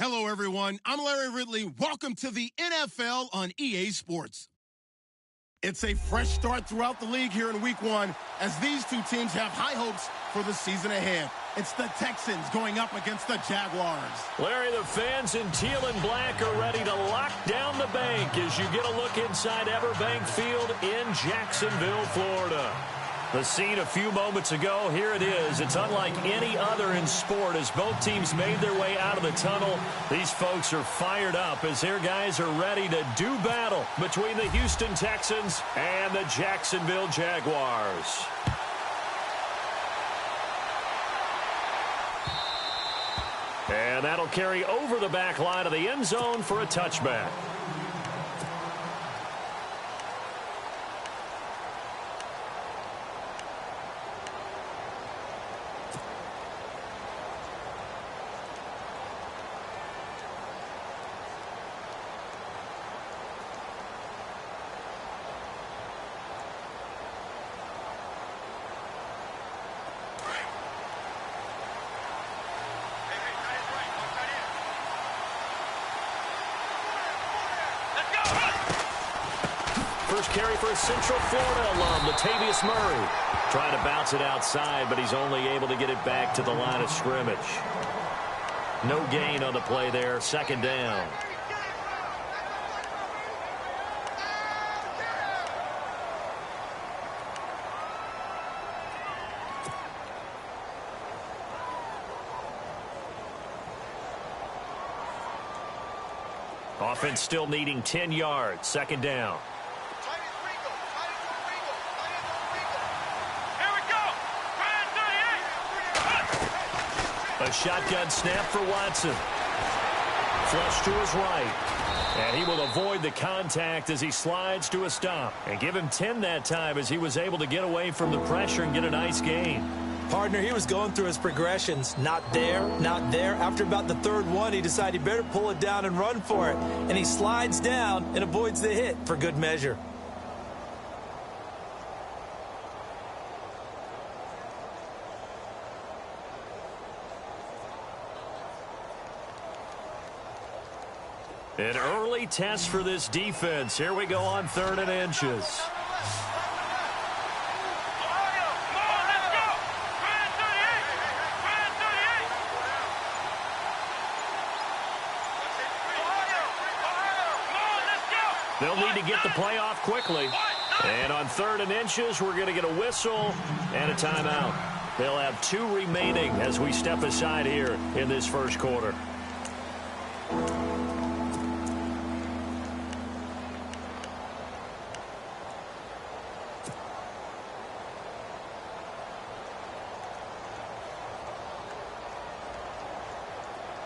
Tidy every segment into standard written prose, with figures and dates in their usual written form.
Hello, everyone. I'm Larry Ridley. Welcome to the NFL on EA Sports. It's a fresh start throughout the league here in Week 1 as these two teams have high hopes for the season ahead. It's the Texans going up against the Jaguars. Larry, the fans in teal and black are ready to lock down the bank as you get a look inside Everbank Field in Jacksonville, Florida. The scene a few moments ago, here it is. It's unlike any other in sport as both teams made their way out of the tunnel. These folks are fired up as their guys are ready to do battle between the Houston Texans and the Jacksonville Jaguars. And that'll carry over the back line of the end zone for a touchback. First carry for a Central Florida alum, Latavius Murray. Trying to bounce it outside, but he's only able to get it back to the line of scrimmage. No gain on the play there, second down. Offense still needing 10 yards, second down. A shotgun snap for Watson. Flush to his right. And he will avoid the contact as he slides to a stop. And give him 10 that time as he was able to get away from the pressure and get a nice gain. Partner, he was going through his progressions. Not there, not there. After about the third one, he decided he better pull it down and run for it. And he slides down and avoids the hit for good measure. An early test for this defense. Here we go on 3rd and inches. They'll need to get the play off quickly. And on 3rd and inches, we're going to get a whistle and a timeout. They'll have 2 remaining as we step aside here in this first quarter.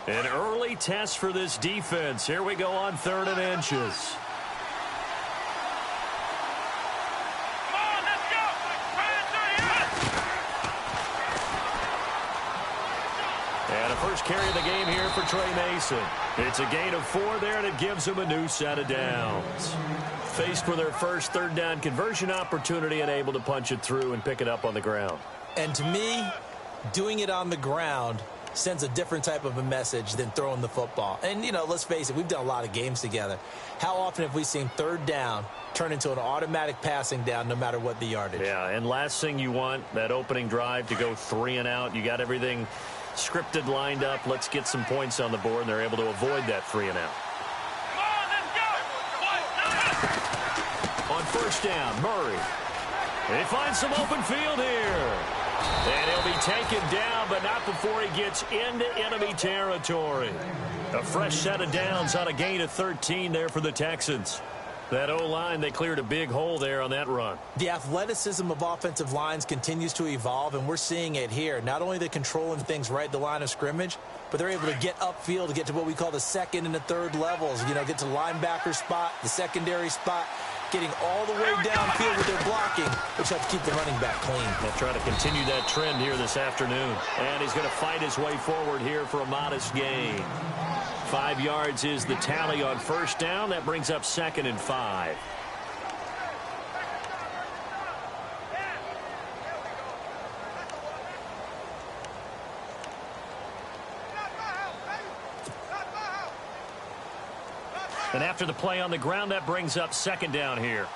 An early test for this defense. Here we go on 3rd and inches. And a first carry of the game here for Trey Mason. It's a gain of 4 there, and it gives him a new set of downs. Faced with their first 3rd down conversion opportunity and able to punch it through and pick it up on the ground. And to me, doing it on the ground sends a different type of a message than throwing the football. And, you know, let's face it, we've done a lot of games together. How often have we seen 3rd down turn into an automatic passing down no matter what the yardage? Yeah, and last thing you want, that opening drive to go 3 and out. You got everything scripted, lined up. Let's get some points on the board, and they're able to avoid that 3 and out. On 1st down, Murray. They find some open field here. And he'll be taken down, but not before he gets into enemy territory. A fresh set of downs on a gain of 13 there for the Texans. That O-line, they cleared a big hole there on that run. The athleticism of offensive lines continues to evolve, and we're seeing it here. Not only are they controlling things right at the line of scrimmage, but they're able to get upfield to get to what we call the 2nd and the 3rd levels. You know, get to the linebacker spot, the secondary spot, getting all the way downfield with their blocking, which helps keep the running back clean. They'll try to continue that trend here this afternoon. And he's going to fight his way forward here for a modest gain. 5 yards is the tally on 1st down. That brings up 2nd and 5. And after the play on the ground, that brings up second down here.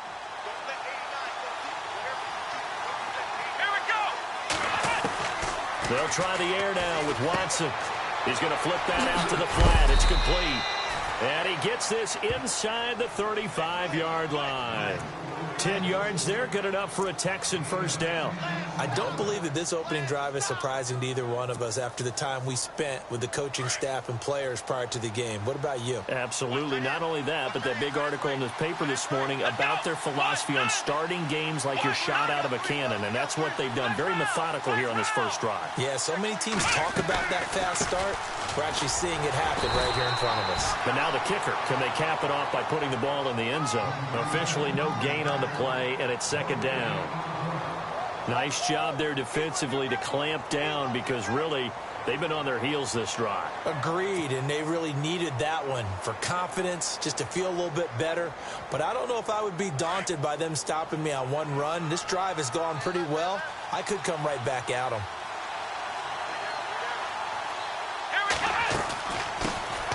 They'll try the air now with Watson. He's going to flip that out to the flat. It's complete. And he gets this inside the 35-yard line. 10 yards there, good enough for a Texan first down. I don't believe that this opening drive is surprising to either one of us after the time we spent with the coaching staff and players prior to the game. What about you? Absolutely. Not only that, but that big article in the paper this morning about their philosophy on starting games like you're shot out of a cannon, and that's what they've done. Very methodical here on this first drive. Yeah, so many teams talk about that fast start. We're actually seeing it happen right here in front of us. But now the kicker. Can they cap it off by putting the ball in the end zone? Officially no gain on the play, and it's second down. Nice job there defensively to clamp down because really they've been on their heels this drive. Agreed, and they really needed that one for confidence, just to feel a little bit better. But I don't know if I would be daunted by them stopping me on one run. This drive has gone pretty well. I could come right back at them.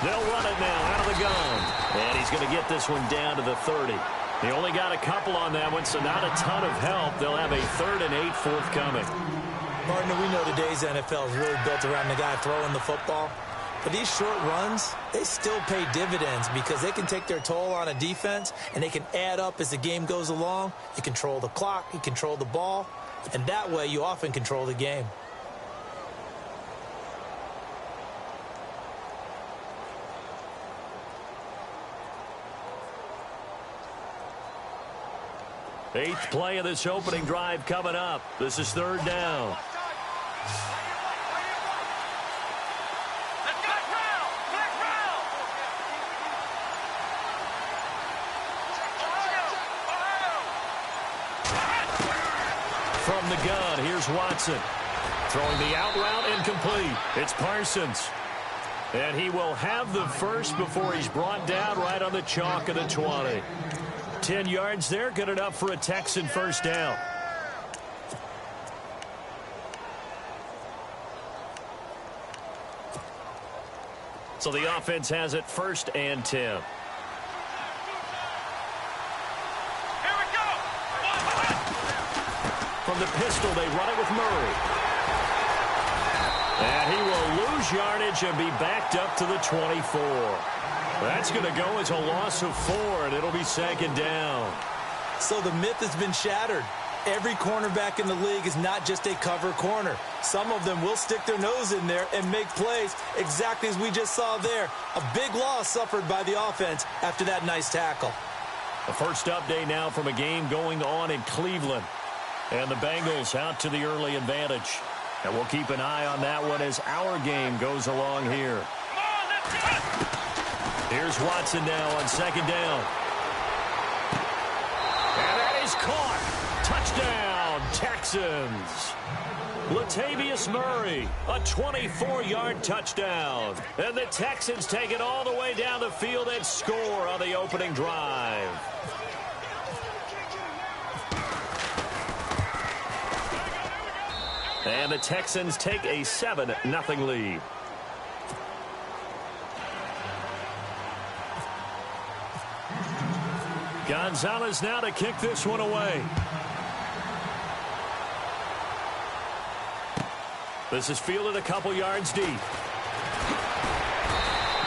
They'll run it now out of the gun. And he's going to get this one down to the 30. They only got a couple on that one, so not a ton of help. They'll have a 3rd and 8 forthcoming. Partner, we know today's NFL is really built around the guy throwing the football. But these short runs, they still pay dividends because they can take their toll on a defense, and they can add up as the game goes along. You control the clock, you control the ball, and that way you often control the game. Eighth play of this opening drive coming up. This is 3rd down. From the gun, here's Watson. Throwing the out route incomplete. It's Parsons. And he will have the first before he's brought down right on the chalk of the 20. 10 yards there, good enough for a Texan first down. So the offense has it 1st and 10. Here we go. From the pistol, they run it with Murray. And he will lose yardage and be backed up to the 24. That's going to go as a loss of 4, and it'll be 2nd down. So the myth has been shattered. Every cornerback in the league is not just a cover corner. Some of them will stick their nose in there and make plays exactly as we just saw there. A big loss suffered by the offense after that nice tackle. The first update now from a game going on in Cleveland. And the Bengals out to the early advantage. And we'll keep an eye on that one as our game goes along here. Here's Watson now on 2nd down. And that is caught. Touchdown, Texans. Latavius Murray, a 24-yard touchdown. And the Texans take it all the way down the field and score on the opening drive. And the Texans take a 7-0 lead. Gonzalez now to kick this one away. This is fielded a couple yards deep.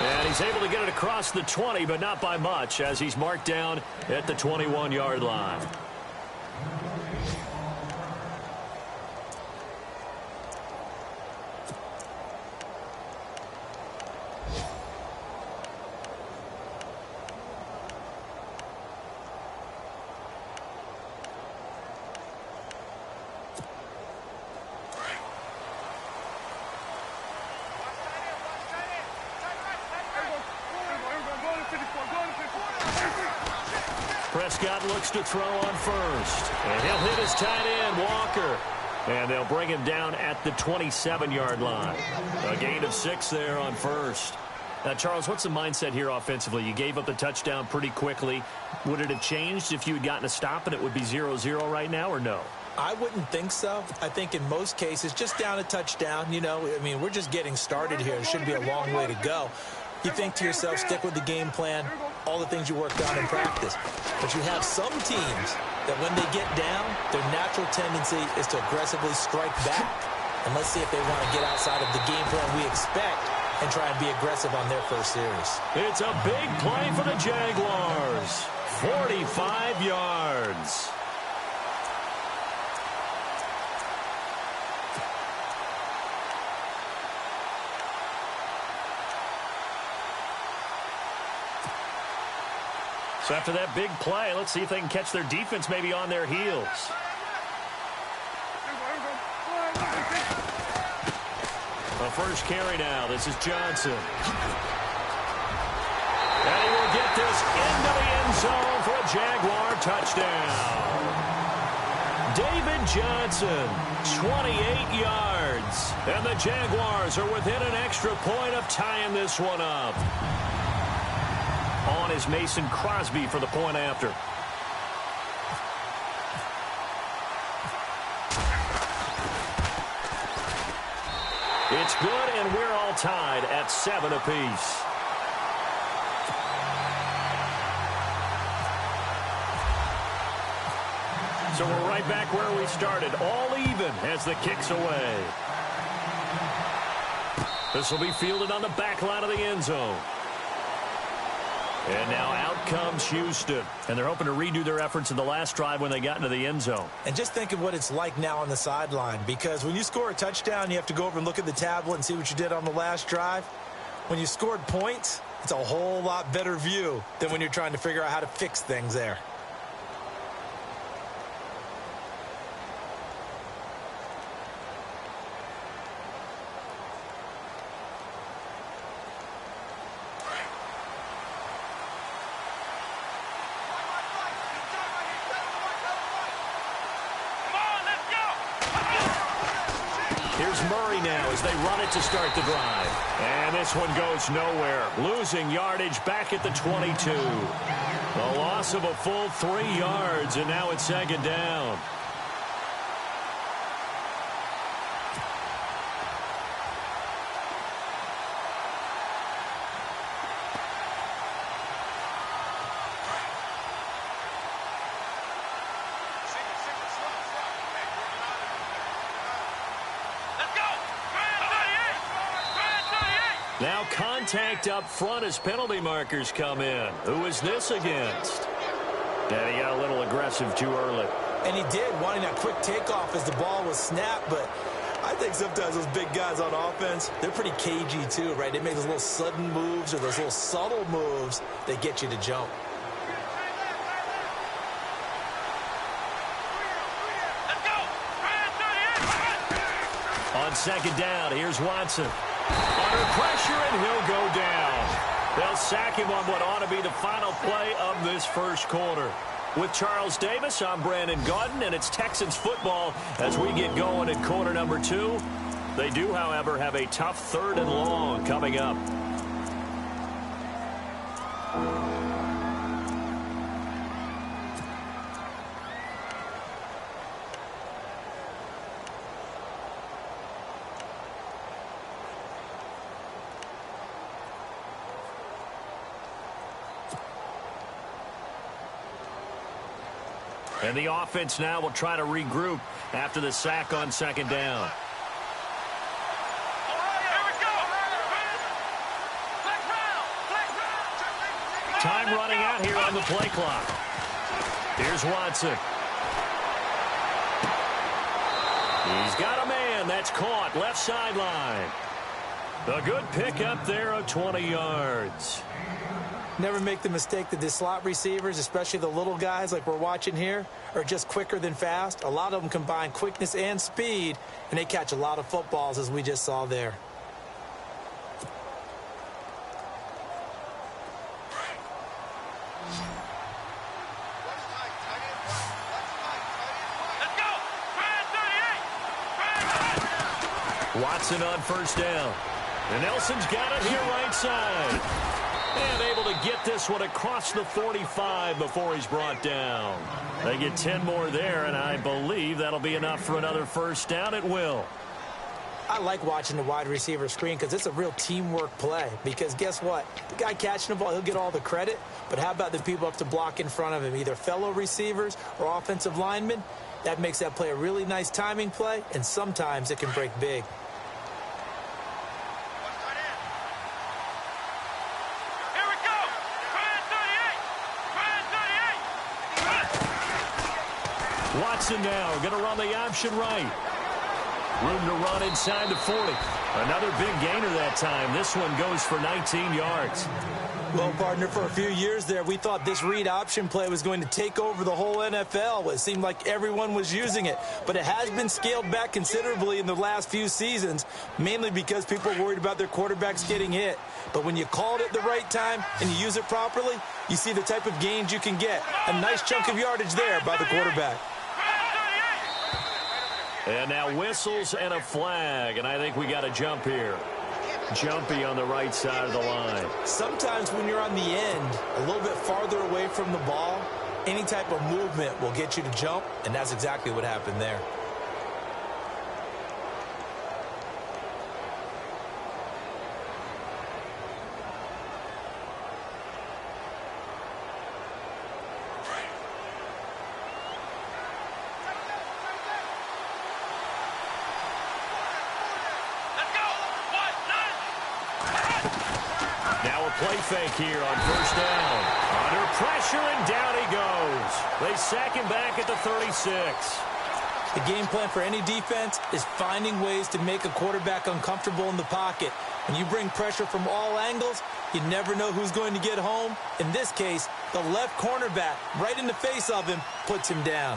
And he's able to get it across the 20, but not by much, as he's marked down at the 21-yard line. Prescott looks to throw on first. And he'll hit his tight end, Walker. And they'll bring him down at the 27-yard line. A gain of 6 there on first. Now, Charles, what's the mindset here offensively? You gave up the touchdown pretty quickly. Would it have changed if you had gotten a stop and it would be 0-0 right now, or no? I wouldn't think so. I think in most cases, just down a touchdown, you know, I mean, we're just getting started here. There shouldn't be a long way to go. You think to yourself, stick with the game plan, all the things you worked on in practice. But you have some teams that when they get down, their natural tendency is to aggressively strike back. And let's see if they want to get outside of the game plan we expect and try and be aggressive on their first series. It's a big play for the Jaguars. 45 yards. So after that big play, let's see if they can catch their defense maybe on their heels. The first carry now. This is Johnson. And he will get this into the end zone for a Jaguar touchdown. David Johnson, 28 yards. And the Jaguars are within an extra point of tying this one up. On is Mason Crosby for the point after. It's good, and we're all tied at 7 apiece. So we're right back where we started, all even as the kick's away. This will be fielded on the back line of the end zone. And now out comes Houston. And they're hoping to redo their efforts in the last drive when they got into the end zone. And just think of what it's like now on the sideline. Because when you score a touchdown, you have to go over and look at the tablet and see what you did on the last drive. When you scored points, it's a whole lot better view than when you're trying to figure out how to fix things there. They run it to start the drive. And this one goes nowhere. Losing yardage back at the 22. The loss of a full 3 yards, and now it's second down. Now contact up front as penalty markers come in. Who is this against? And he got a little aggressive too early. And he did, wanting that quick takeoff as the ball was snapped. But I think sometimes those big guys on offense, they're pretty cagey too, right? They make those little sudden moves or those little subtle moves that get you to jump. On second down, here's Watson. Under pressure, and he'll go down. They'll sack him on what ought to be the final play of this first quarter. With Charles Davis, I'm Brandon Gaudin, and it's Texans football as we get going in quarter number 2. They do, however, have a tough 3rd and long coming up. And the offense now will try to regroup after the sack on second down. Time running out here on the play clock. Here's Watson. He's got a man. That's caught. Left sideline. A good pickup there of 20 yards. Never make the mistake that the slot receivers, especially the little guys like we're watching here, are just quicker than fast. A lot of them combine quickness and speed, and they catch a lot of footballs, as we just saw there. Watson on first down. And Nelson's got it here right side. And able to get this one across the 45 before he's brought down. They get 10 more there, and I believe that'll be enough for another first down. It will. I like watching the wide receiver screen because it's a real teamwork play. Because guess what? The guy catching the ball, he'll get all the credit. But how about the people up to block in front of him, either fellow receivers or offensive linemen? That makes that play a really nice timing play, and sometimes it can break big. Here we go. Try 38. Watson now going to run the option right. Room to run inside the 40. Another big gainer that time. This one goes for 19 yards. Well, partner, for a few years there, we thought this read option play was going to take over the whole NFL. It seemed like everyone was using it. But it has been scaled back considerably in the last few seasons, mainly because people are worried about their quarterbacks getting hit. But when you call it at the right time and you use it properly, you see the type of gains you can get. A nice chunk of yardage there by the quarterback. And now whistles and a flag, and I think we got a jump here. Jumpy on the right side of the line. Sometimes when you're on the end, a little bit farther away from the ball, any type of movement will get you to jump, and that's exactly what happened there. Play fake here on first down. Under pressure, and down he goes. They sack him back at the 36. The game plan for any defense is finding ways to make a quarterback uncomfortable in the pocket. When you bring pressure from all angles, you never know who's going to get home. In this case, the left cornerback, right in the face of him, puts him down.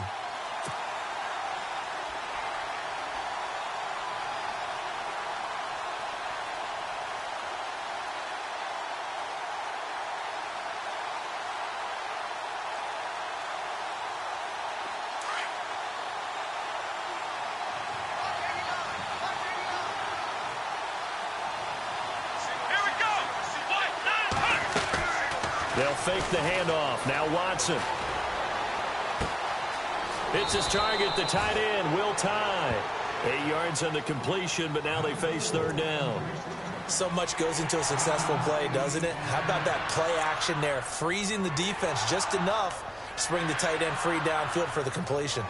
They'll fake the handoff. Now Watson. It's his target, the tight end, Will Tye. 8 yards on the completion, but now they face third down. So much goes into a successful play, doesn't it? How about that play action there, freezing the defense just enough to bring the tight end free downfield for the completion.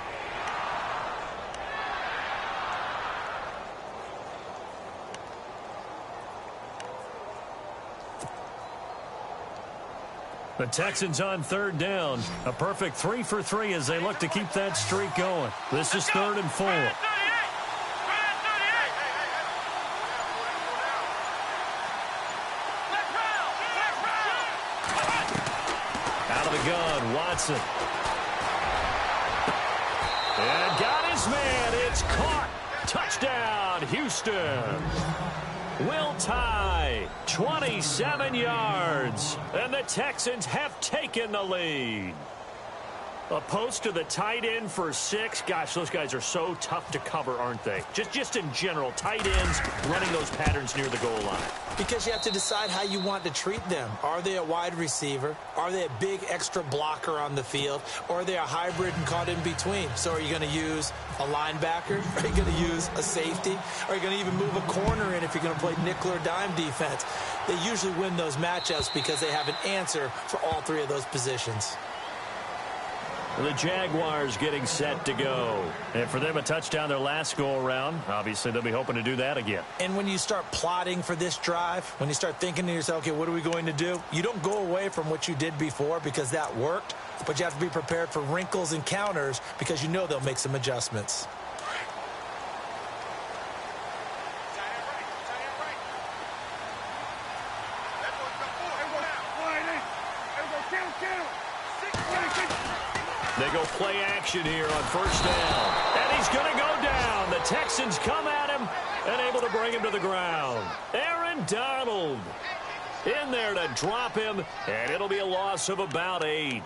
The Texans on third down. A perfect 3 for 3 as they look to keep that streak going. This is 3rd and 4. Out of the gun, Watson. And got his man. It's caught. Touchdown, Houston. Will Tye, 27 yards, and the Texans have taken the lead. A post to the tight end for 6. Gosh, those guys are so tough to cover, aren't they? Just in general, tight ends running those patterns near the goal line. Because you have to decide how you want to treat them. Are they a wide receiver? Are they a big extra blocker on the field? Or are they a hybrid and caught in between? So are you going to use a linebacker? Are you going to use a safety? Are you going to even move a corner in if you're going to play nickel or dime defense? They usually win those matchups because they have an answer for all 3 of those positions. The Jaguars getting set to go. And for them, a touchdown their last go-around. Obviously, they'll be hoping to do that again. And when you start plotting for this drive, when you start thinking to yourself, okay, what are we going to do? You don't go away from what you did before because that worked, but you have to be prepared for wrinkles and counters because you know they'll make some adjustments. They go play action here on first down. And he's going to go down. The Texans come at him and able to bring him to the ground. Aaron Donald in there to drop him, and it'll be a loss of about 8.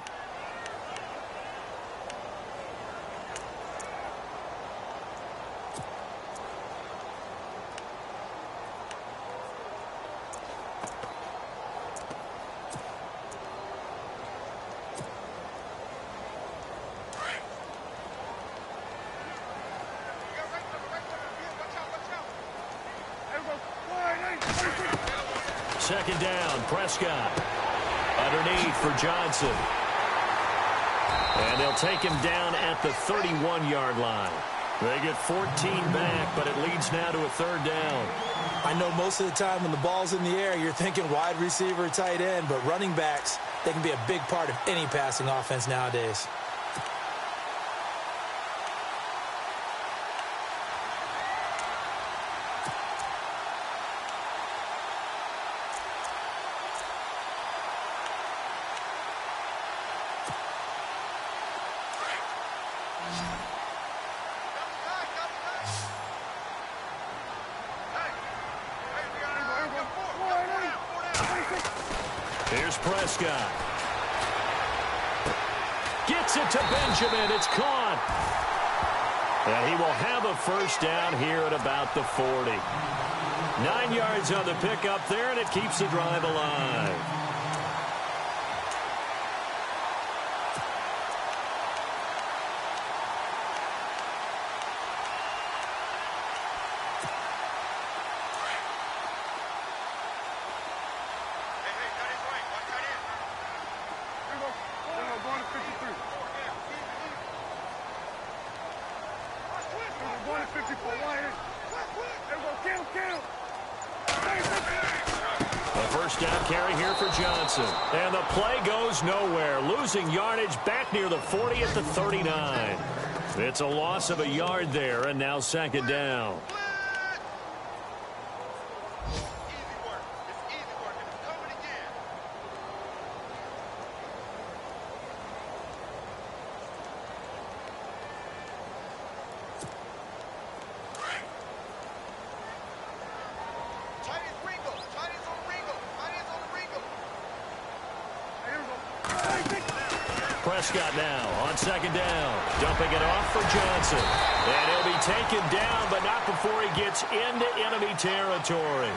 Second down, Prescott. Underneath for Johnson. And they'll take him down at the 31-yard line. They get 14 back, but it leads now to a third down. I know most of the time when the ball's in the air, you're thinking wide receiver, tight end, but running backs, they can be a big part of any passing offense nowadays. Here's Prescott. Gets it to Benjamin. It's caught. And he will have a first down here at about the 40. 9 yards on the pickup there, and it keeps the drive alive. Down carry here for Johnson. And the play goes nowhere. Losing yardage back near the 40 at the 39. It's a loss of a yard there, and now second down. Prescott now on second down. Dumping it off for Johnson. And he'll be taken down, but not before he gets into enemy territory.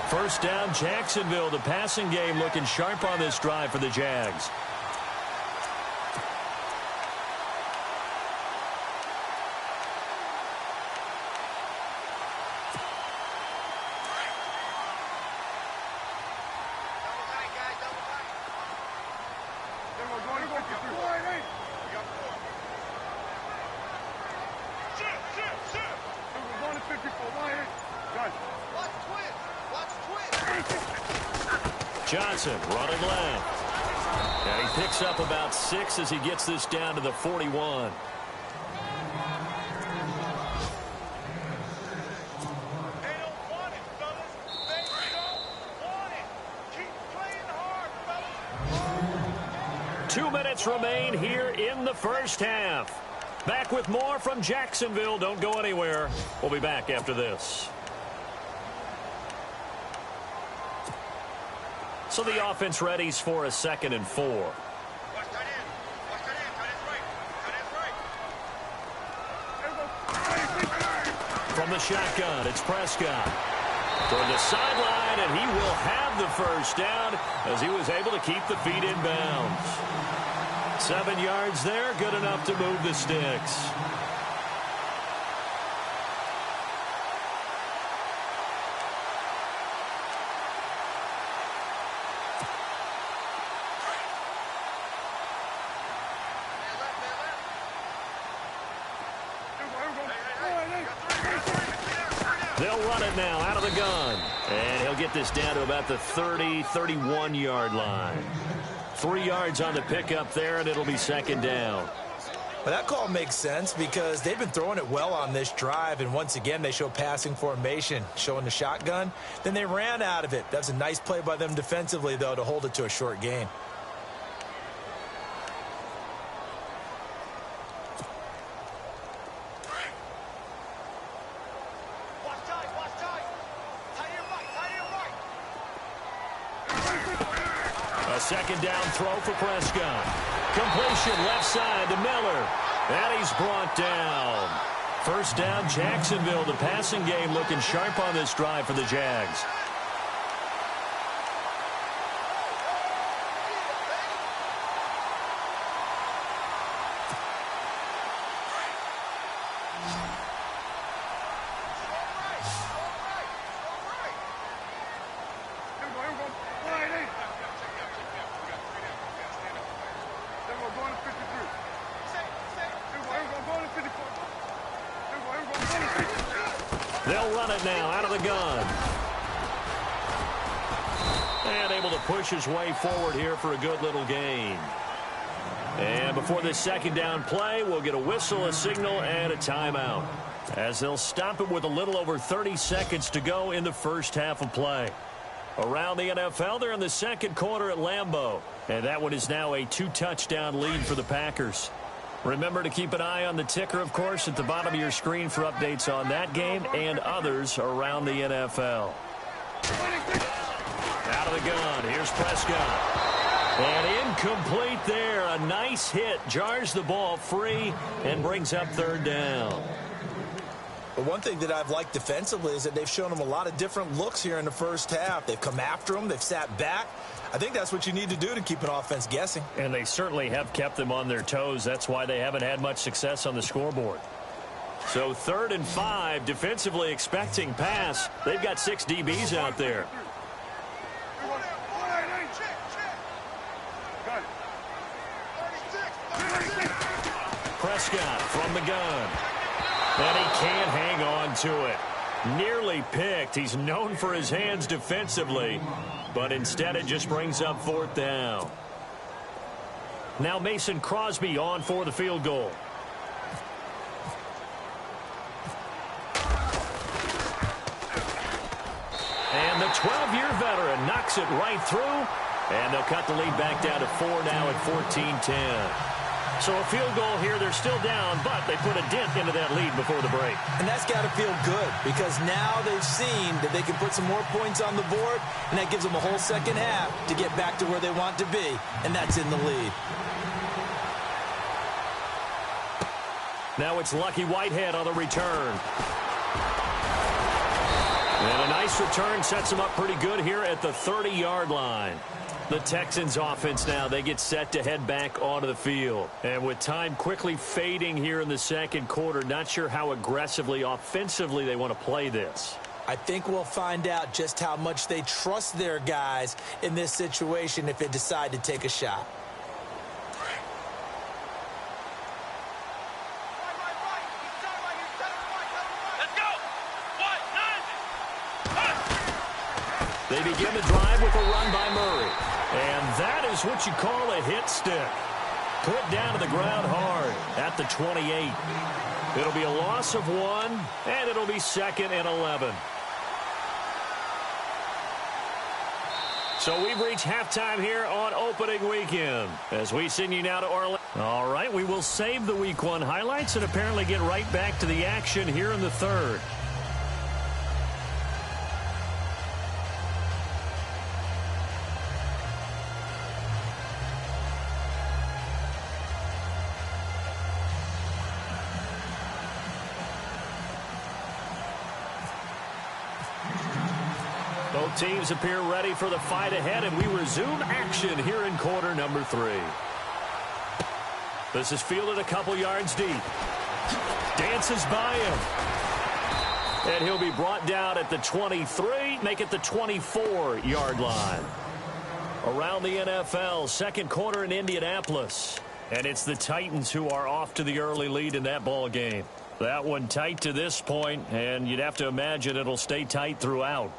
First down, Jacksonville. The passing game looking sharp on this drive for the Jags. Johnson running left. And he picks up about 6 as he gets this down to the 41. They don't want it, fellas. They don't want it. Keep playing hard, fellas. 2 minutes remain here in the first half. Back with more from Jacksonville. Don't go anywhere. We'll be back after this. So the offense readies for a 2nd and 4. Watch that in. Watch that in. That is right. From the shotgun, it's Prescott. Toward the sideline, and he will have the first down as he was able to keep the feet in bounds. 7 yards there, good enough to move the sticks. They'll run it now out of the gun. And he'll get this down to about the 30, 31-yard line. 3 yards on the pickup there, and it'll be second down. Well, that call makes sense because they've been throwing it well on this drive, and once again, they show passing formation, showing the shotgun. Then they ran out of it. That's a nice play by them defensively, though, to hold it to a short gain. Second down throw for Prescott. Completion left side to Miller. And he's brought down. First down, Jacksonville. The passing game looking sharp on this drive for the Jags. They'll run it now out of the gun. And able to push his way forward here for a good little gain. And before this second down play, we'll get a whistle, a signal, and a timeout, as they'll stop it with a little over 30 seconds to go in the first half of play. Around the NFL, they're in the second quarter at Lambeau, and that one is now a 2-touchdown lead for the Packers. Remember to keep an eye on the ticker, of course, at the bottom of your screen for updates on that game and others around the NFL. Out of the gun, here's Prescott. And incomplete there. A nice hit. Jars the ball free and brings up third down. But one thing that I've liked defensively is that they've shown them a lot of different looks here in the first half. They've come after them. They've sat back. I think that's what you need to do to keep an offense guessing. And they certainly have kept them on their toes. That's why they haven't had much success on the scoreboard. So 3rd and 5, defensively expecting pass. They've got 6 DBs out there. Prescott from the gun. And he can't hang on to it. Nearly picked. He's known for his hands defensively, but instead it just brings up 4th down. Now Mason Crosby on for the field goal. And the 12-year veteran knocks it right through, and they'll cut the lead back down to 4 now at 14-10. So a field goal here, they're still down, but they put a dent into that lead before the break. And that's got to feel good, because now they've seen that they can put some more points on the board, and that gives them a whole second half to get back to where they want to be, and that's in the lead. Now it's Lucky Whitehead on the return. And a nice return sets them up pretty good here at the 30-yard line. The Texans offense now, they get set to head back onto the field. And with time quickly fading here in the second quarter, not sure how aggressively, offensively they want to play this. I think we'll find out just how much they trust their guys in this situation if they decide to take a shot. They begin the drive with a run by Murray. And that is what you call a hit stick. Put down to the ground hard at the 28. It'll be a loss of 1, and it'll be 2nd and 11. So we've reached halftime here on opening weekend as we send you now to Orlando. All right, we will save the Week 1 highlights and apparently get right back to the action here in the third. Both teams appear ready for the fight ahead, and we resume action here in quarter number 3. This is fielded a couple yards deep. Dances by him. And he'll be brought down at the 23, make it the 24-yard line. Around the NFL, second quarter in Indianapolis. And it's the Titans who are off to the early lead in that ball game. That one tight to this point, and you'd have to imagine it'll stay tight throughout.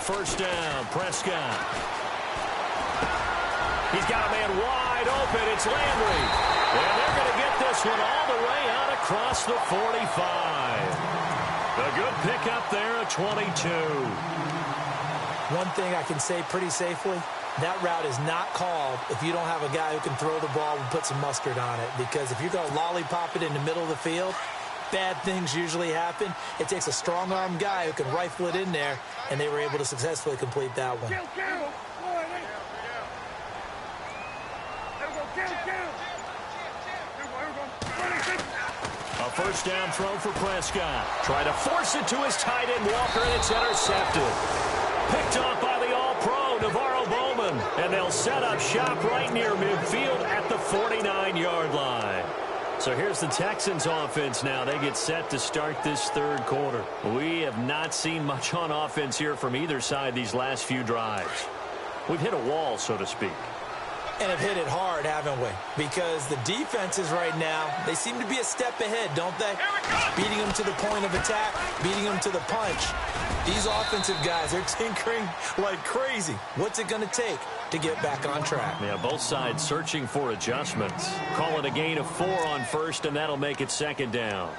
First down, Prescott. He's got a man wide open. It's Landry. And they're going to get this one all the way out across the 45. A good pickup there at 22. One thing I can say pretty safely, that route is not called if you don't have a guy who can throw the ball and put some mustard on it. Because if you're going to lollipop it in the middle of the field, bad things usually happen. It takes a strong-arm guy who can rifle it in there, and they were able to successfully complete that one. A first down throw for Prescott. Try to force it to his tight end, Walker, and it's intercepted. Picked off by the All-Pro, Navarro Bowman, and they'll They'll set up shop right near midfield at the 49-yard line. So here's the Texans offense now. They get set to start this third quarter. We have not seen much on offense here from either side these last few drives. We've hit a wall, so to speak. And have hit it hard, haven't we? Because the defenses right now, they seem to be a step ahead, don't they? Beating them to the point of attack, beating them to the punch. These offensive guys, they're tinkering like crazy. What's it going to take to get back on track? Yeah, both sides searching for adjustments. Call it a gain of 4 on first, and that'll make it second down.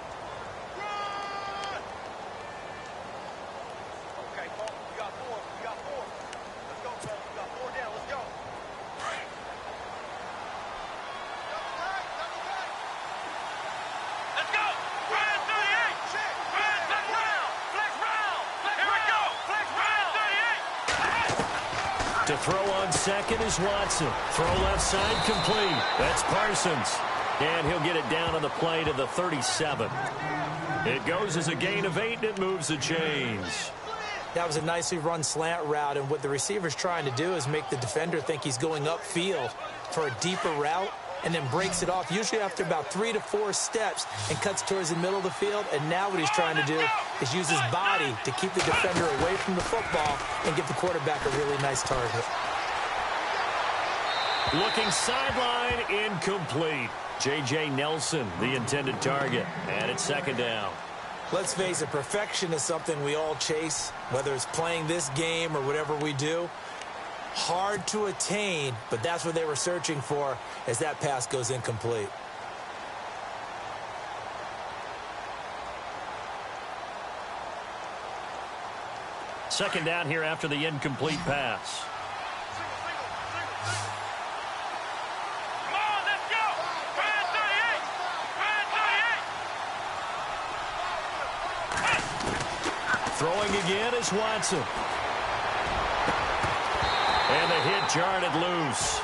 Okay, Paul, we got 4. We got 4. Let's go, fellas. We got 4 down. Let's go. Let's go. Ryan 38. Ryan, flex round. Flex round. Here we go. Flex round. 38. To throw on second is Watson. Throw left side complete. That's Parsons. And he'll get it down on the play to the 37. It goes as a gain of 8, and it moves the chains. That was a nicely run slant route, and what the receiver's trying to do is make the defender think he's going upfield for a deeper route, and then breaks it off, usually after about 3 to 4 steps, and cuts towards the middle of the field. And now what he's trying to do is use his body to keep the defender away from the football and give the quarterback a really nice target. Looking sideline, incomplete. J.J. Nelson, the intended target. And it's second down. Let's face it, perfection is something we all chase, whether it's playing this game or whatever we do. Hard to attain, but that's what they were searching for as that pass goes incomplete. Second down here after the incomplete pass. Come on, let's go. Ryan 38. Ryan 38. Throwing again is Watson. And the hit jarred it loose.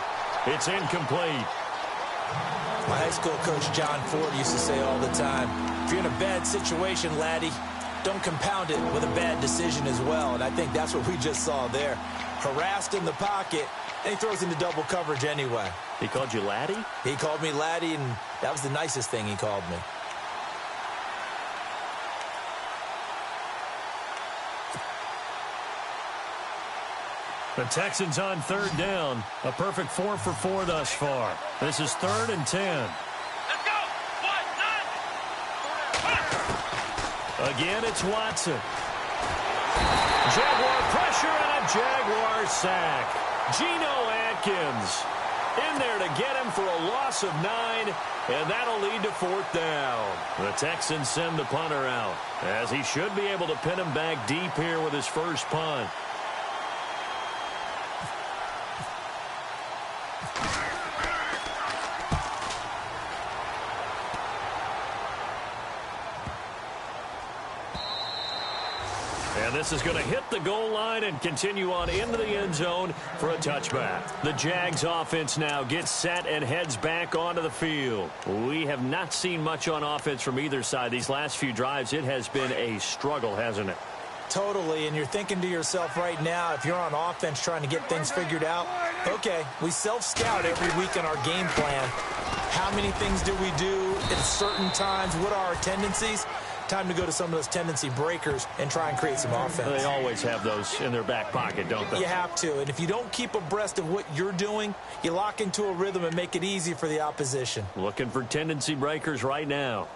It's incomplete. My high school coach, John Ford, used to say all the time, if you're in a bad situation, laddie, don't compound it with a bad decision as well. And I think that's what we just saw there. Harassed in the pocket, and he throws into double coverage anyway. He called you laddie? He called me laddie, and that was the nicest thing he called me. The Texans on third down. A perfect 4 for 4 thus far. This is 3rd and 10. Let's go. 1, 9. Again, it's Watson. Jaguar pressure and a Jaguar sack. Geno Atkins in there to get him for a loss of 9, and that'll lead to 4th down. The Texans send the punter out, as he should be able to pin him back deep here with his first punt. And this is going to hit the goal line and continue on into the end zone for a touchback. The Jags offense now gets set and heads back onto the field. We have not seen much on offense from either side. These last few drives, it has been a struggle, hasn't it? Totally, and you're thinking to yourself right now, if you're on offense trying to get things figured out, okay, we self-scout every week in our game plan. How many things do we do at certain times? What are our tendencies? Time to go to some of those tendency breakers and try and create some offense. They always have those in their back pocket, don't they? You have to, and if you don't keep abreast of what you're doing, you lock into a rhythm and make it easy for the opposition. Looking for tendency breakers right now.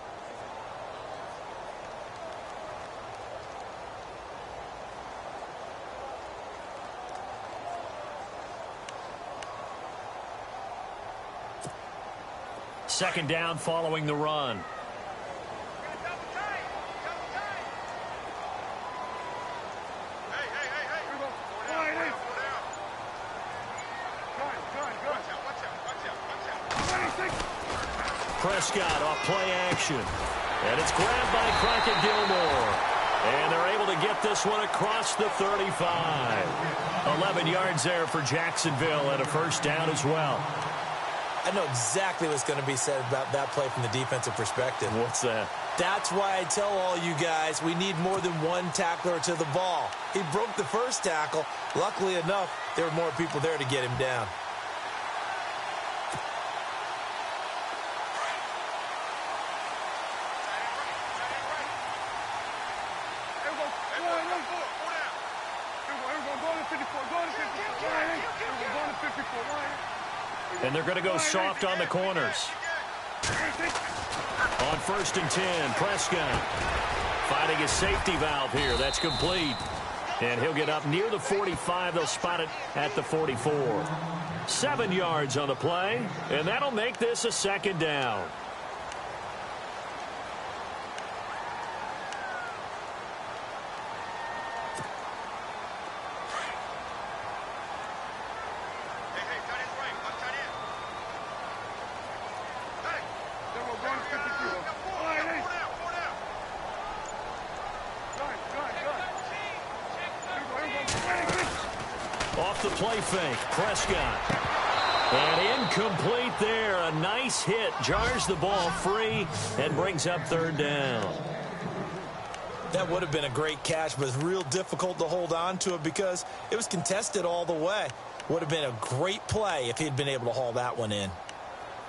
Second down following the run. Prescott off play action. And it's grabbed by Crockett Gilmore. And they're able to get this one across the 35. 11 yards there for Jacksonville and a first down as well. I know exactly what's going to be said about that play from the defensive perspective. What's that? That's why I tell all you guys we need more than one tackler to the ball. He broke the first tackle. Luckily enough, there were more people there to get him down. And they're going to go soft on the corners. On 1st and 10, Prescott finding his safety valve here. That's complete. And he'll get up near the 45. They'll spot it at the 44. 7 yards on the play, and that'll make this a 2nd down. Off the play fake, Prescott. And incomplete there. A nice hit. Jars the ball free and brings up 3rd down. That would have been a great catch, but it's real difficult to hold on to it because it was contested all the way. Would have been a great play if he'd been able to haul that one in.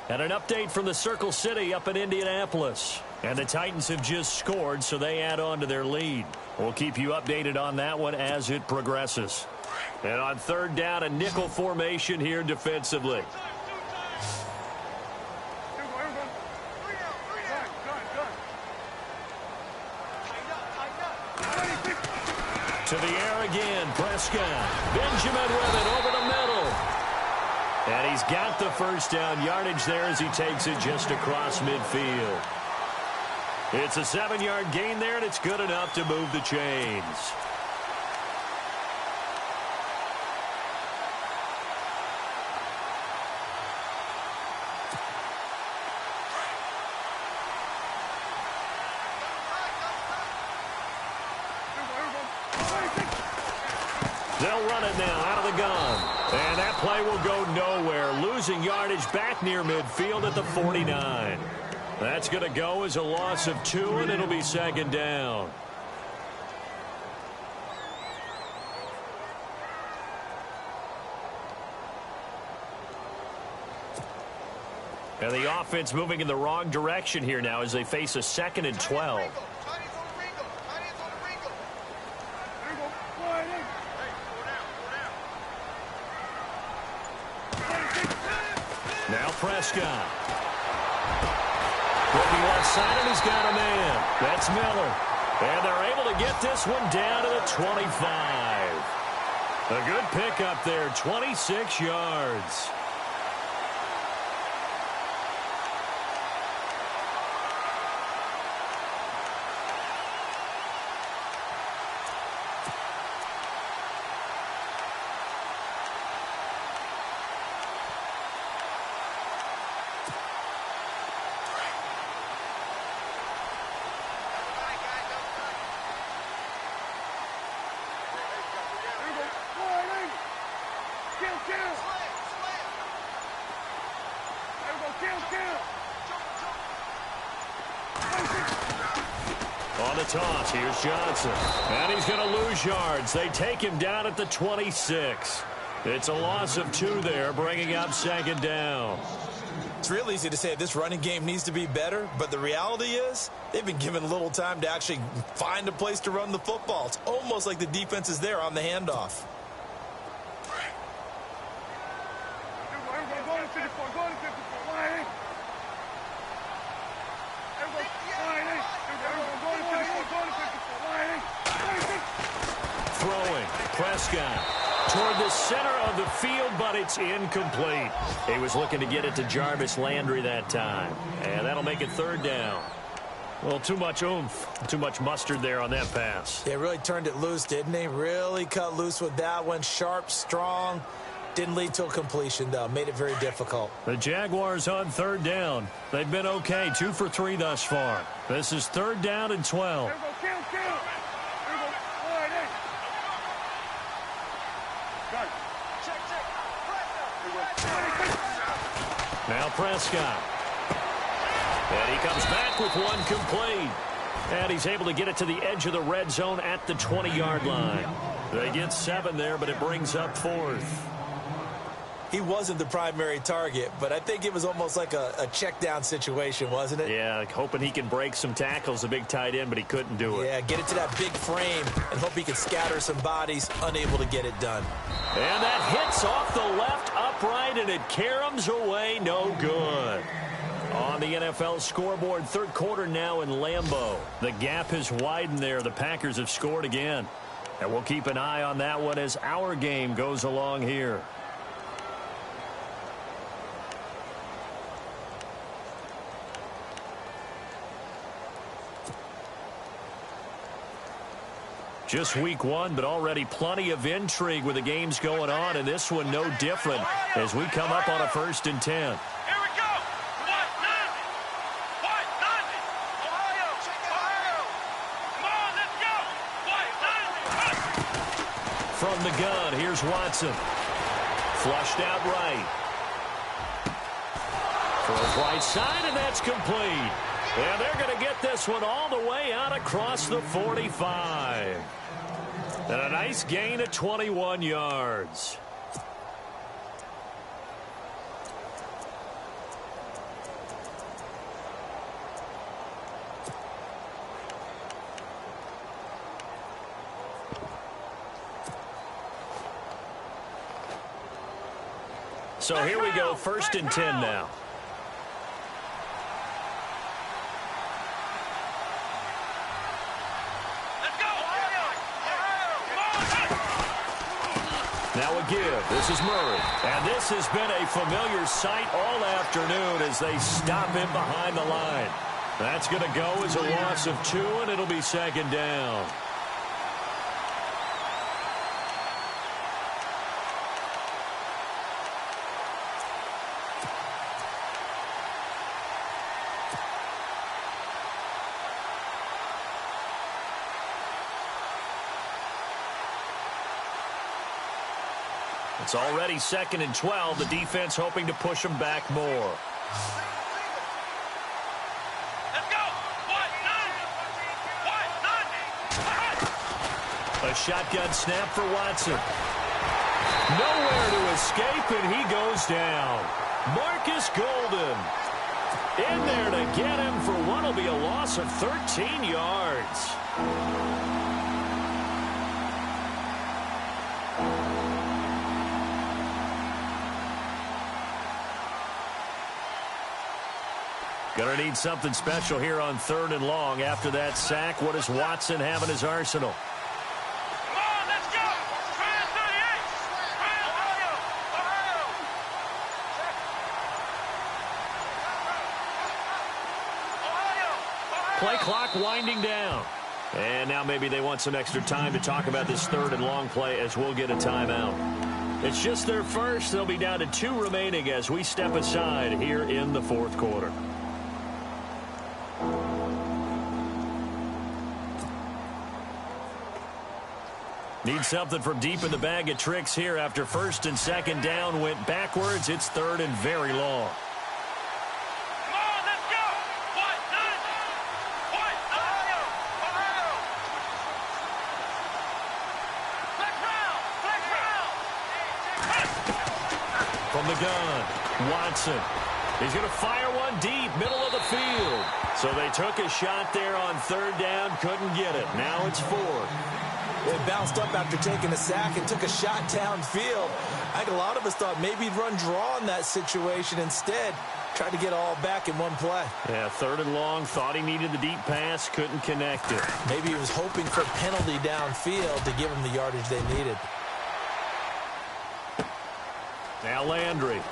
And an update from the Circle City up in Indianapolis. And the Titans have just scored, so they add on to their lead. We'll keep you updated on that one as it progresses. And on 3rd down, a nickel formation here defensively. To the air again, Prescott. Benjamin with it over the middle. And he's got the 1st down yardage there as he takes it just across midfield. It's a 7-yard gain there, and it's good enough to move the chains. They'll run it now out of the gun. And that play will go nowhere. Losing yardage back near midfield at the 49. That's going to go as a loss of 2, and it'll be 2nd down. And the offense moving in the wrong direction here now as they face a 2nd and 12. Now Prescott. Looking left side, and he's got a man. That's Miller. And they're able to get this one down to the 25. A good pickup there, 26 yards. On the toss, here's Johnson. And he's going to lose yards. They take him down at the 26. It's a loss of 2 there, bringing up 2nd down. It's real easy to say this running game needs to be better, but the reality is they've been given little time to actually find a place to run the football. It's almost like the defense is there on the handoff. Throwing, Prescott toward the center of the field, but it's incomplete. He was looking to get it to Jarvis Landry that time, and that'll make it 3rd down. Well, too much oomph, too much mustard there on that pass. They really turned it loose, didn't they? Really cut loose with that one. Sharp, strong. Didn't lead to a completion, though. Made it very difficult. The Jaguars on 3rd down. They've been okay, 2 for 3 thus far. This is 3rd down and 12. Now Prescott. And he comes back with one complete. And he's able to get it to the edge of the red zone at the 20-yard line. They get 7 there, but it brings up 4th. he wasn't the primary target, but I think it was almost like a check down situation, wasn't it? Yeah, hoping he can break some tackles, a big tight end, but he couldn't do it. Yeah, get it to that big frame and hope he can scatter some bodies, unable to get it done. And that hits off the left upright, and it caroms away, no good. On the NFL scoreboard, third quarter now in Lambeau. The gap has widened there. The Packers have scored again. And we'll keep an eye on that one as our game goes along here. Just week one, but already plenty of intrigue with the games going on, and this one no different as we come up on a 1st and 10. Here we go. White, nothing. White, nothing. Ohio, Ohio. Come on, let's go. White, nothing. From the gun, here's Watson. Flushed out right. Throws right side, and that's complete. And they're going to get this one all the way out across the 45. And a nice gain of 21 yards. So here we go, 1st and 10 now. Now a give. This is Murray. And this has been a familiar sight all afternoon as they stop him behind the line. That's going to go as a loss of 2, and it'll be 2nd down. It's already 2nd and 12. The defense hoping to push them back more. Let's go. White, nothing. A shotgun snap for Watson. Nowhere to escape, and he goes down. Marcus Golden in there to get him for what will be a loss of 13 yards. Going to need something special here on 3rd and long. After that sack, what does Watson have in his arsenal? Come on, let's go. Trans 38. Trans Ohio. Ohio. Play clock winding down. And now maybe they want some extra time to talk about this 3rd and long play as we'll get a timeout. It's just their first. They'll be down to 2 remaining as we step aside here in the 4th quarter. Need something from deep in the bag of tricks here after 1st and 2nd down went backwards. It's 3rd and very long. Come on, let's go. White, nothing. White, Ohio. Ohio. Flex round. From the gun, Watson. He's going to fire one deep, middle of the field. So they took a shot there on 3rd down, couldn't get it. Now it's 4th. They bounced up after taking a sack and took a shot downfield. I think a lot of us thought maybe he'd run draw in that situation. Instead, tried to get all back in one play. Yeah, 3rd and long, thought he needed the deep pass, couldn't connect it. Maybe he was hoping for a penalty downfield to give him the yardage they needed. Now Landry.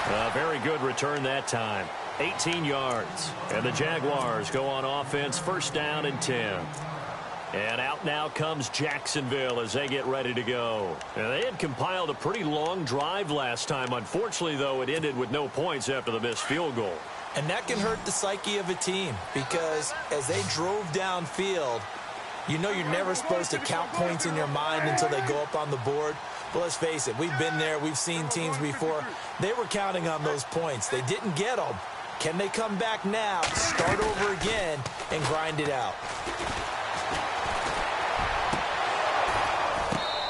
A very good return that time. 18 yards. And the Jaguars go on offense, 1st down and 10. And out now comes Jacksonville as they get ready to go. And they had compiled a pretty long drive last time. Unfortunately, though, it ended with no points after the missed field goal. And that can hurt the psyche of a team because as they drove downfield, you know you're never supposed to count points in your mind until they go up on the board. But let's face it, we've been there. We've seen teams before. They were counting on those points. They didn't get them. Can they come back now, start over again, and grind it out?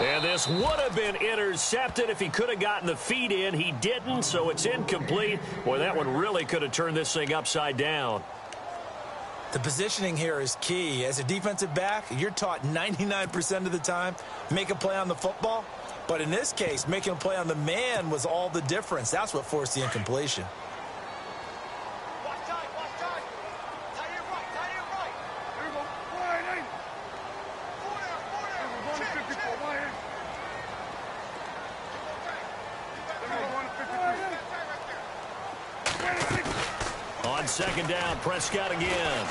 And this would have been intercepted if he could have gotten the feet in. He didn't, so it's incomplete. Boy, that one really could have turned this thing upside down. The positioning here is key. As a defensive back, you're taught 99% of the time, make a play on the football. But in this case, making a play on the man was all the difference. That's what forced the incompletion. On second down, Prescott again.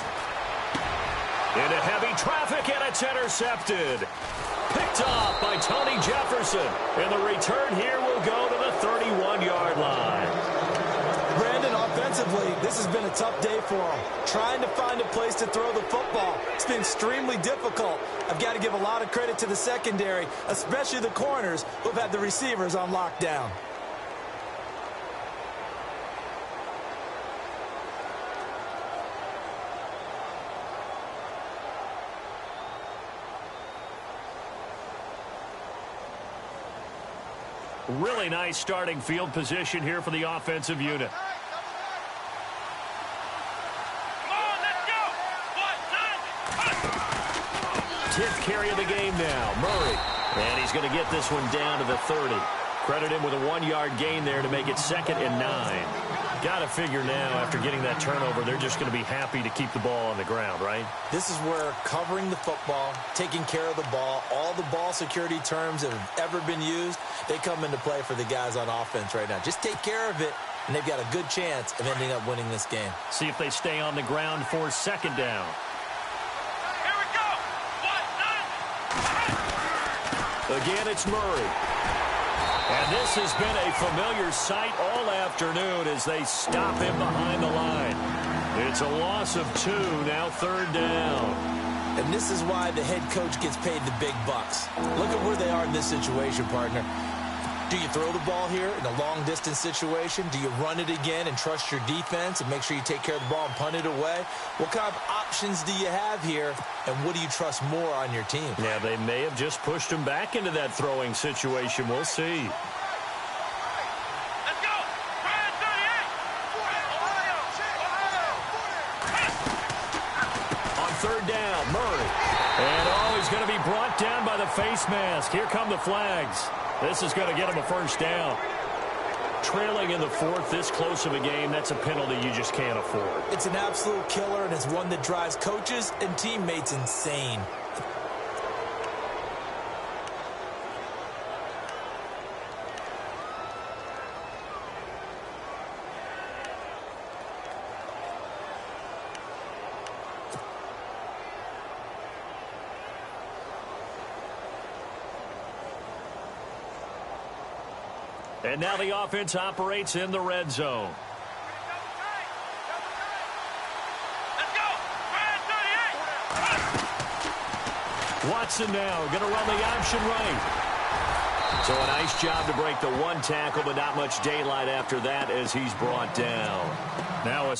Into heavy traffic, and it's intercepted. Picked off by Tony Jefferson. And the return here will go to the 31-yard line. Brandon, offensively, this has been a tough day for him. Trying to find a place to throw the football. It's been extremely difficult. I've got to give a lot of credit to the secondary, especially the corners who've had the receivers on lockdown. Really nice starting field position here for the offensive unit. Come on, let's go. 10th carry of the game now, Murray. And he's going to get this one down to the 30. Credit him with a 1-yard gain there to make it 2nd and 9. Got to figure now, after getting that turnover, they're just going to be happy to keep the ball on the ground, right? This is where covering the football, taking care of the ball, all the ball security terms that have ever been used, they come into play for the guys on offense right now. Just take care of it, and they've got a good chance of ending up winning this game. See if they stay on the ground for 2nd down. Here we go. Again, it's Murray. And this has been a familiar sight all afternoon as they stop him behind the line. It's a loss of 2, now 3rd down. And this is why the head coach gets paid the big bucks. Look at where they are in this situation, partner. Do you throw the ball here in a long-distance situation? Do you run it again and trust your defense and make sure you take care of the ball and punt it away? What kind of options do you have here, and what do you trust more on your team? Yeah, they may have just pushed him back into that throwing situation. We'll see. Let's go. Brand 38. On 3rd down, Murray. And, he's going to be brought down by the face mask. Here come the flags. This is going to get him a 1st down. Trailing in the 4th, this close of a game, that's a penalty you just can't afford. It's an absolute killer, and it's one that drives coaches and teammates insane. And now the offense operates in the red zone. Let's go. Brand 38. Watson now going to run the option right. So a nice job to break the 1 tackle, but not much daylight after that as he's brought down. Now a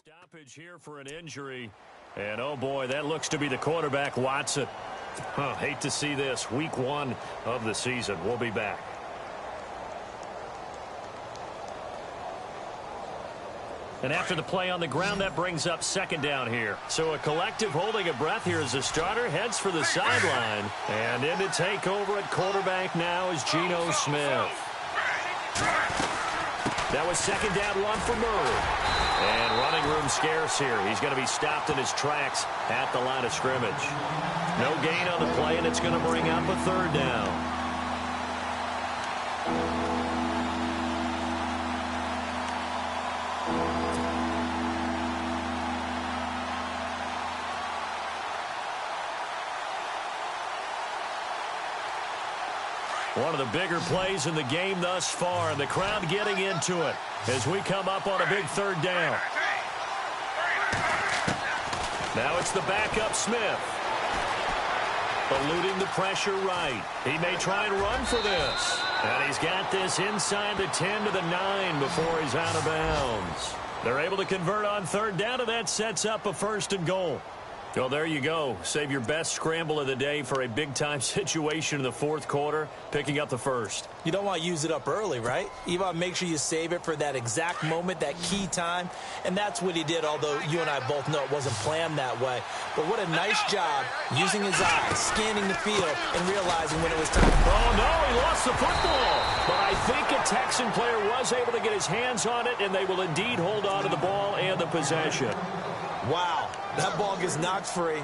stoppage here for an injury. And, oh, boy, that looks to be the quarterback, Watson. Hate to see this. Week 1 of the season. We'll be back. And after the play on the ground, that brings up 2nd down here. So a collective holding of breath here as the starter heads for the sideline. And in to take over at quarterback now is Geno Smith. That was 2nd down run for Murray. And running room scarce here. He's going to be stopped in his tracks at the line of scrimmage. No gain on the play, and it's going to bring up a 3rd down. One of the bigger plays in the game thus far, and the crowd getting into it as we come up on a big 3rd down. Now it's the backup Smith. Eluding the pressure right. He may try and run for this. And he's got this inside the 10 to the 9 before he's out of bounds. They're able to convert on third down, and that sets up a 1st and goal. Well, there you go. Save your best scramble of the day for a big-time situation in the 4th quarter, picking up the 1st. You don't want to use it up early, right? You want to make sure you save it for that exact moment, that key time. And that's what he did, although you and I both know it wasn't planned that way. But what a nice job using his eyes, scanning the field, and realizing when it was time. Oh, no, he lost the football. But I think a Texan player was able to get his hands on it, and they will indeed hold on to the ball and the possession. Wow, that ball gets knocked free,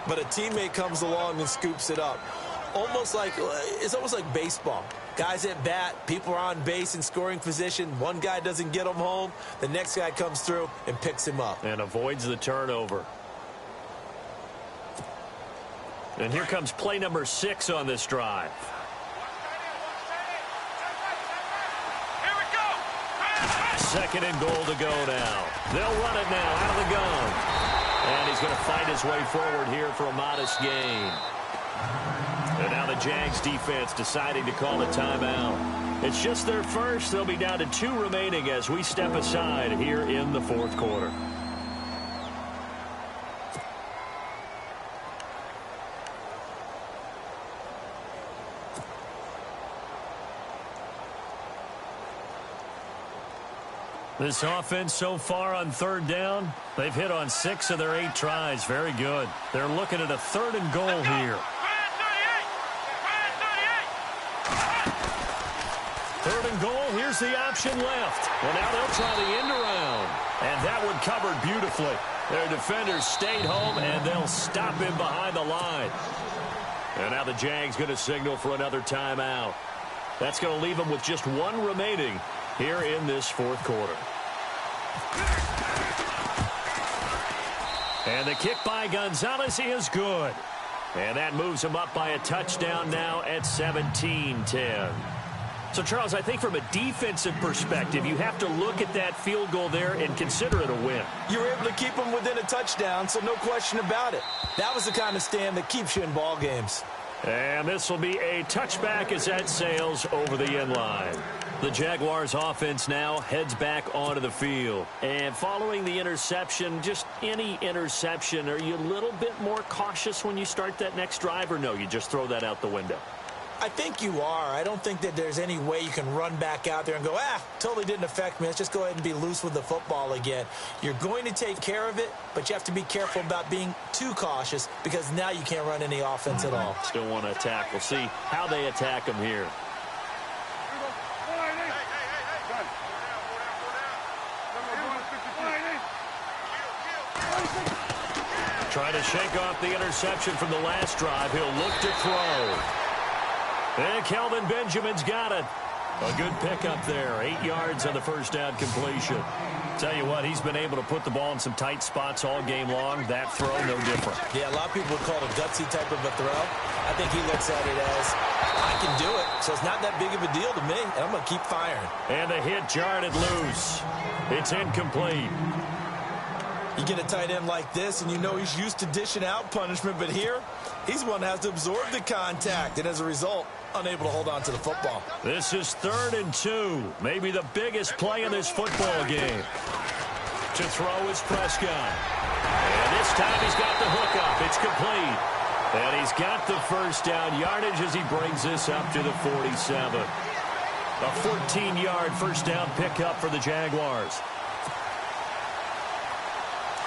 but a teammate comes along and scoops it up. It's almost like baseball. Guys at bat, people are on base in scoring position. One guy doesn't get him home. The next guy comes through and picks him up. And avoids the turnover. And here comes play number 6 on this drive. Here we go. 2nd and goal to go now. They'll run it now out of the gun. And he's going to fight his way forward here for a modest gain. And now the Jags defense deciding to call a timeout. It's just their first. They'll be down to 2 remaining as we step aside here in the 4th quarter. This offense so far on third down, they've hit on 6 of their 8 tries. Very good. They're looking at a 3rd and goal here. 3rd and goal, here's the option left. Well, now they'll try the end around. And that one covered beautifully. Their defenders stayed home, and they'll stop him behind the line. And now the Jags going to signal for another timeout. That's going to leave them with just 1 remaining here in this 4th quarter. And the kick by Gonzalez is good. And that moves him up by a touchdown now at 17-10. So, Charles, I think from a defensive perspective, you have to look at that field goal there and consider it a win. You were able to keep them within a touchdown, so no question about it. That was the kind of stand that keeps you in ball games. And this will be a touchback as that sails over the end line. The Jaguars offense now heads back onto the field. And following the interception, just any interception, are you a little bit more cautious when you start that next drive, or no, you just throw that out the window? I think you are. I don't think that there's any way you can run back out there and go, totally didn't affect me. Let's just go ahead and be loose with the football again. You're going to take care of it, but you have to be careful about being too cautious because now you can't run any offense at all. Still want to attack. We'll see how they attack them here. Trying to shake off the interception from the last drive. He'll look to throw. And Kelvin Benjamin's got it. A good pickup there. 8 yards on the first down completion. Tell you what, he's been able to put the ball in some tight spots all game long. That throw, no different. Yeah, a lot of people would call it a gutsy type of a throw. I think he looks at it as, I can do it, so it's not that big of a deal to me, and I'm going to keep firing. And the hit jarred it loose. It's incomplete. You get a tight end like this, and you know he's used to dishing out punishment, but here, he's one that has to absorb the contact, and as a result, unable to hold on to the football. This is 3rd and 2, maybe the biggest play in this football game. To throw is Prescott. And this time he's got the hook up. It's complete. And he's got the first down yardage as he brings this up to the 47. A 14-yard first down pickup for the Jaguars.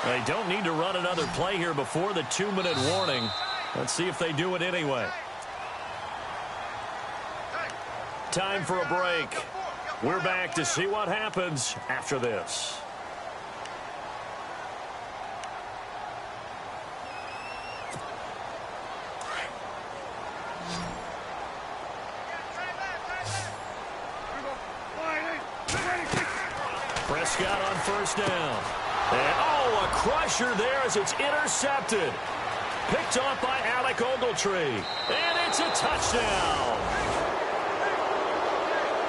They don't need to run another play here before the 2-minute warning. Let's see if they do it anyway. Time for a break. We're back to see what happens after this. Prescott on first down. And, a crusher there as it's intercepted. Picked off by Alec Ogletree. And it's a touchdown.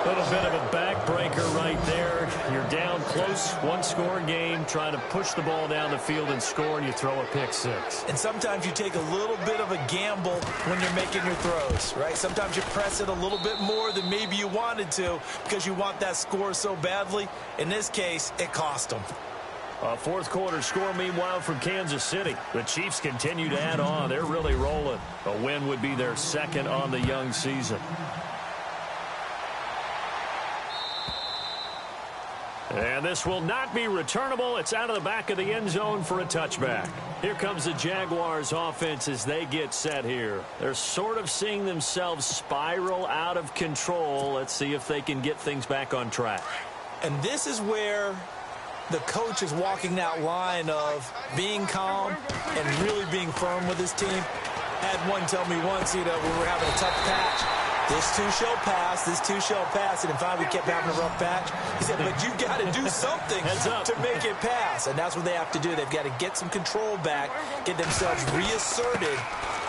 A little bit of a backbreaker right there. You're down close, one-score game, trying to push the ball down the field and score, and you throw a pick six. And sometimes you take a little bit of a gamble when you're making your throws, right? Sometimes you press it a little bit more than maybe you wanted to because you want that score so badly. In this case, it cost them. A fourth quarter score, meanwhile, from Kansas City. The Chiefs continue to add on. They're really rolling. A win would be their second on the young season. And this will not be returnable. It's out of the back of the end zone for a touchback. Here comes the Jaguars offense as they get set here. They're sort of seeing themselves spiral out of control. Let's see if they can get things back on track. And this is where the coach is walking that line of being calm and really being firm with his team. Had one tell me once, when we were having a tough patch, this too shall pass, this too shall pass. And finally we kept having a rough patch. He said, but you got to do something to make it pass. And that's what they have to do. They've got to get some control back, get themselves reasserted,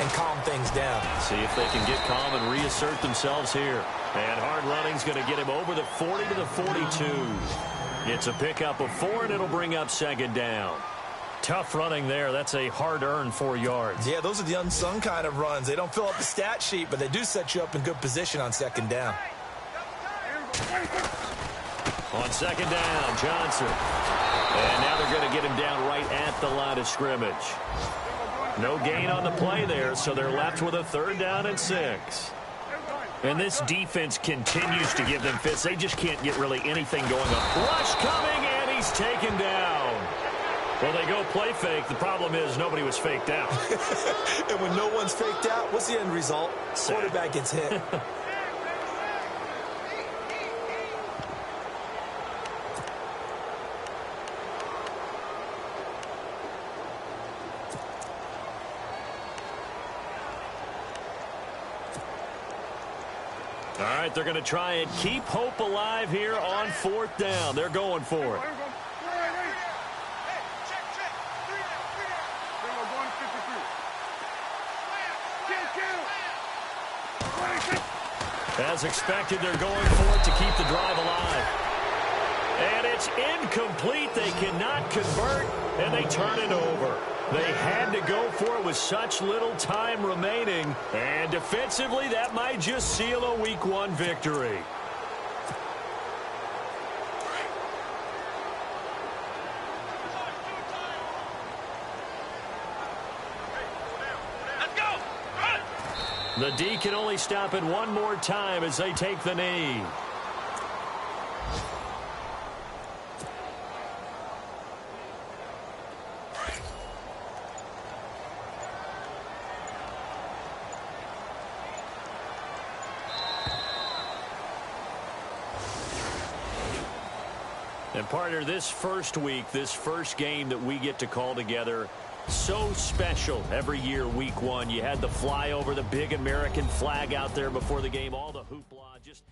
and calm things down. See if they can get calm and reassert themselves here. And hard running's going to get him over the 40 to the 42. It's a pickup of 4, and it'll bring up second down. Tough running there. That's a hard-earned 4 yards. Yeah, those are the unsung kind of runs. They don't fill up the stat sheet, but they do set you up in good position on second down. On second down, Johnson. And now they're going to get him down right at the line of scrimmage. No gain on the play there, so they're left with a 3rd down and 6. And this defense continues to give them fits. They just can't get really anything going on. Rush coming, and he's taken down. Well, they go play fake. The problem is nobody was faked out. And when no one's faked out, what's the end result? Quarterback gets hit. All right, they're going to try and keep hope alive here on 4th down. They're going for it. As expected, they're going for it to keep the drive alive. And it's incomplete. They cannot convert, and they turn it over. They had to go for it with such little time remaining. And defensively, that might just seal a Week 1 victory. The D can only stop it one more time as they take the knee. And partner, this first week, this first game that we get to call together, so special every year, Week 1. You had the flyover, the big American flag out there before the game, all the hoopla. Just